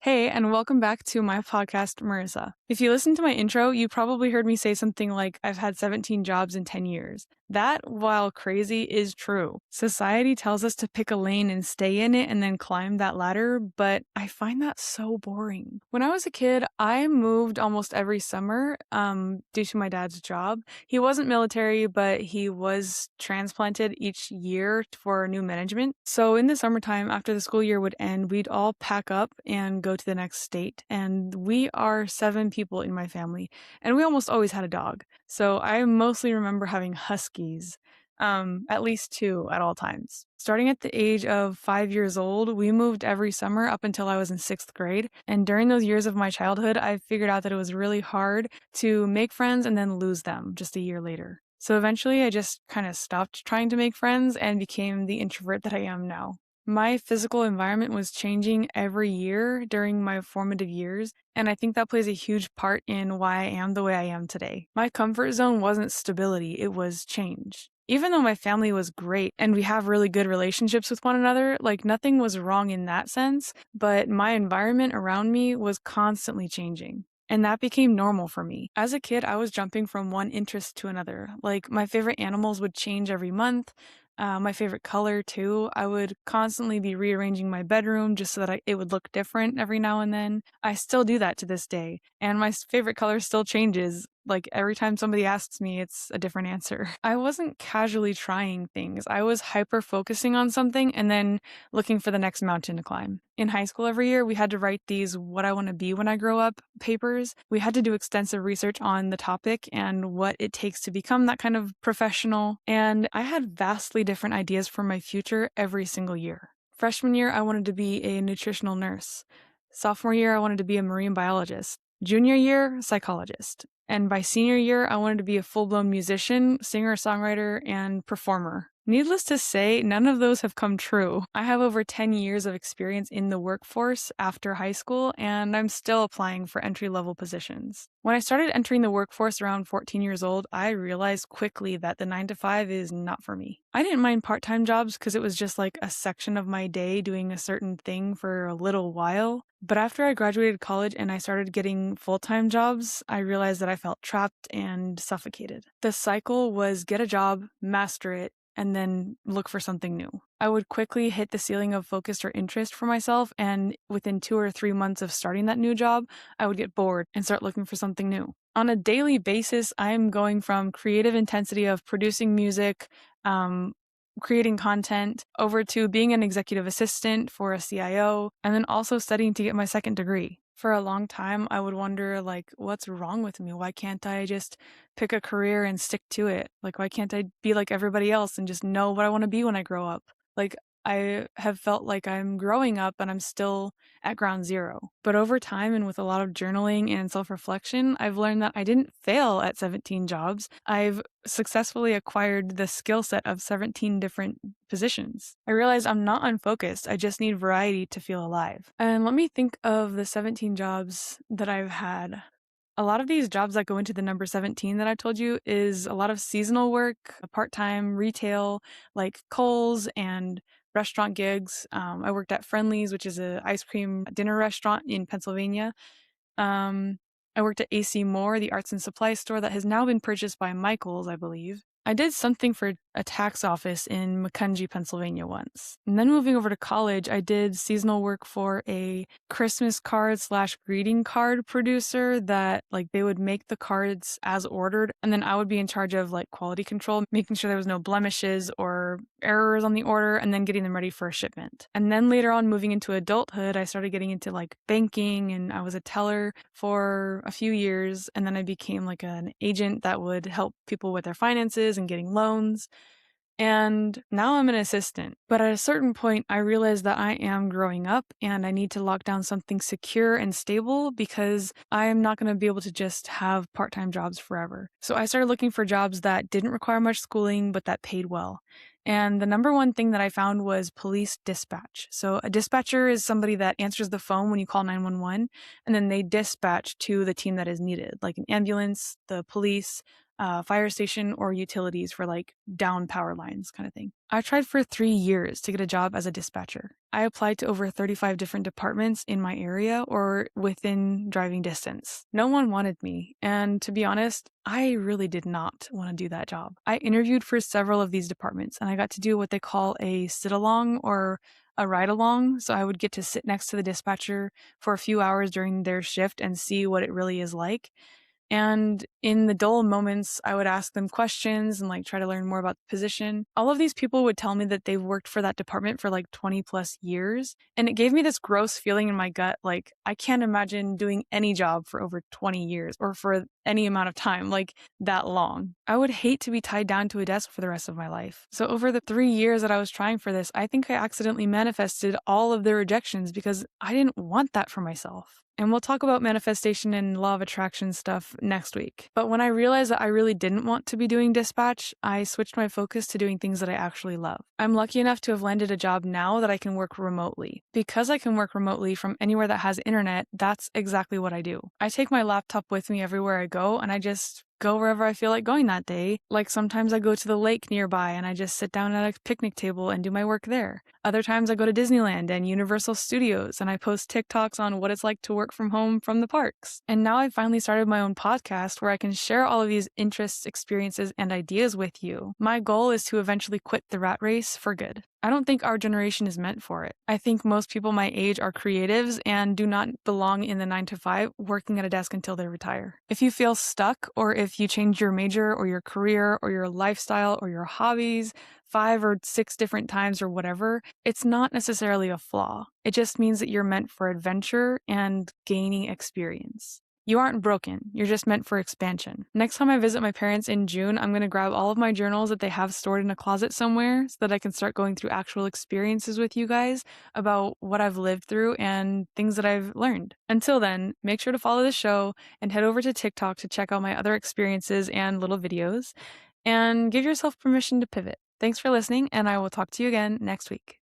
Hey, and welcome back to my podcast, Marissa. If you listen to my intro, you probably heard me say something like, I've had 17 jobs in 10 years. That, while crazy, is true. Society tells us to pick a lane and stay in it and then climb that ladder, but I find that so boring. When I was a kid, I moved almost every summer due to my dad's job. He wasn't military, but he was transplanted each year for new management. So in the summertime, after the school year would end, we'd all pack up and go to the next state. And we are 7 people in my family, and we almost always had a dog. So I mostly remember having huskies, at least two at all times. Starting at the age of 5 years old, we moved every summer up until I was in sixth grade. And during those years of my childhood, I figured out that it was really hard to make friends and then lose them just a year later. So eventually I just kind of stopped trying to make friends and became the introvert that I am now. My physical environment was changing every year during my formative years, and I think that plays a huge part in why I am the way I am today. My comfort zone wasn't stability, it was change. Even though my family was great and we have really good relationships with one another, like nothing was wrong in that sense, but my environment around me was constantly changing. And that became normal for me. As a kid, I was jumping from one interest to another. Like my favorite animals would change every month. My favorite color too. I would constantly be rearranging my bedroom just so that it would look different every now and then. I still do that to this day. And my favorite color still changes. Like every time somebody asks me, it's a different answer. I wasn't casually trying things. I was hyper focusing on something and then looking for the next mountain to climb. In high school every year, we had to write these what I want to be when I grow up papers. We had to do extensive research on the topic and what it takes to become that kind of professional. And I had vastly different ideas for my future every single year. Freshman year, I wanted to be a nutritional nurse. Sophomore year, I wanted to be a marine biologist. Junior year, psychologist. And by senior year, I wanted to be a full-blown musician, singer, songwriter, and performer. Needless to say, none of those have come true. I have over 10 years of experience in the workforce after high school, and I'm still applying for entry-level positions. When I started entering the workforce around 14 years old, I realized quickly that the 9 to 5 is not for me. I didn't mind part-time jobs because it was just like a section of my day doing a certain thing for a little while. But after I graduated college and I started getting full-time jobs, I realized that I felt trapped and suffocated. The cycle was get a job, master it, and then look for something new. I would quickly hit the ceiling of focus or interest for myself, and within 2 or 3 months of starting that new job, I would get bored and start looking for something new. On a daily basis, I'm going from creative intensity of producing music, creating content, over to being an executive assistant for a CIO, and then also studying to get my second degree. For a long time, I would wonder, like, what's wrong with me? Why can't I just pick a career and stick to it? Like, why can't I be like everybody else and just know what I want to be when I grow up? Like, I have felt like I'm growing up and I'm still at ground zero. But over time and with a lot of journaling and self-reflection, I've learned that I didn't fail at 17 jobs. I've successfully acquired the skill set of 17 different positions. I realized I'm not unfocused. I just need variety to feel alive. And let me think of the 17 jobs that I've had. A lot of these jobs that go into the number 17 that I told you is a lot of seasonal work, part-time retail, like Kohl's and restaurant gigs. I worked at Friendly's, which is an ice cream dinner restaurant in Pennsylvania. Um, I worked at AC Moore, the arts and supply store that has now been purchased by Michaels, I believe. I did something for a tax office in Macungie, Pennsylvania once. And then moving over to college, I did seasonal work for a Christmas card slash greeting card producer that like they would make the cards as ordered. And then I would be in charge of like quality control, making sure there was no blemishes or errors on the order and then getting them ready for a shipment. And then later on moving into adulthood, I started getting into like banking and I was a teller for a few years. And then I became like an agent that would help people with their finances and getting loans. And now I'm an assistant. But at a certain point, I realized that I am growing up and I need to lock down something secure and stable because I am not going to be able to just have part-time jobs forever. So I started looking for jobs that didn't require much schooling, but that paid well. And the number one thing that I found was police dispatch. So a dispatcher is somebody that answers the phone when you call 911, and then they dispatch to the team that is needed, like an ambulance, the police, fire station or utilities for like down power lines kind of thing. I tried for 3 years to get a job as a dispatcher. I applied to over 35 different departments in my area or within driving distance. No one wanted me, and to be honest, I really did not want to do that job. I interviewed for several of these departments, and I got to do what they call a sit along or a ride along. So I would get to sit next to the dispatcher for a few hours during their shift and see what it really is like. And in the dull moments, I would ask them questions and like try to learn more about the position. All of these people would tell me that they've worked for that department for like 20 plus years. And it gave me this gross feeling in my gut like, I can't imagine doing any job for over 20 years or for any amount of time, like that long. I would hate to be tied down to a desk for the rest of my life. So, over the 3 years that I was trying for this, I think I accidentally manifested all of the rejections because I didn't want that for myself. And we'll talk about manifestation and law of attraction stuff next week. But when I realized that I really didn't want to be doing dispatch, I switched my focus to doing things that I actually love. I'm lucky enough to have landed a job now that I can work remotely. Because I can work remotely from anywhere that has internet, that's exactly what I do. I take my laptop with me everywhere I go, and I just go wherever I feel like going that day. Like sometimes I go to the lake nearby and I just sit down at a picnic table and do my work there. Other times I go to Disneyland and Universal Studios and I post TikToks on what it's like to work from home from the parks. And now I've finally started my own podcast where I can share all of these interests, experiences, and ideas with you. My goal is to eventually quit the rat race for good. I don't think our generation is meant for it. I think most people my age are creatives and do not belong in the 9 to 5 working at a desk until they retire. If you feel stuck, or if you change your major or your career or your lifestyle or your hobbies 5 or 6 different times or whatever, it's not necessarily a flaw. It just means that you're meant for adventure and gaining experience. You aren't broken, you're just meant for expansion. Next time I visit my parents in June, I'm going to grab all of my journals that they have stored in a closet somewhere so that I can start going through actual experiences with you guys about what I've lived through and things that I've learned. Until then, make sure to follow the show and head over to TikTok to check out my other experiences and little videos, and give yourself permission to pivot. Thanks for listening, and I will talk to you again next week.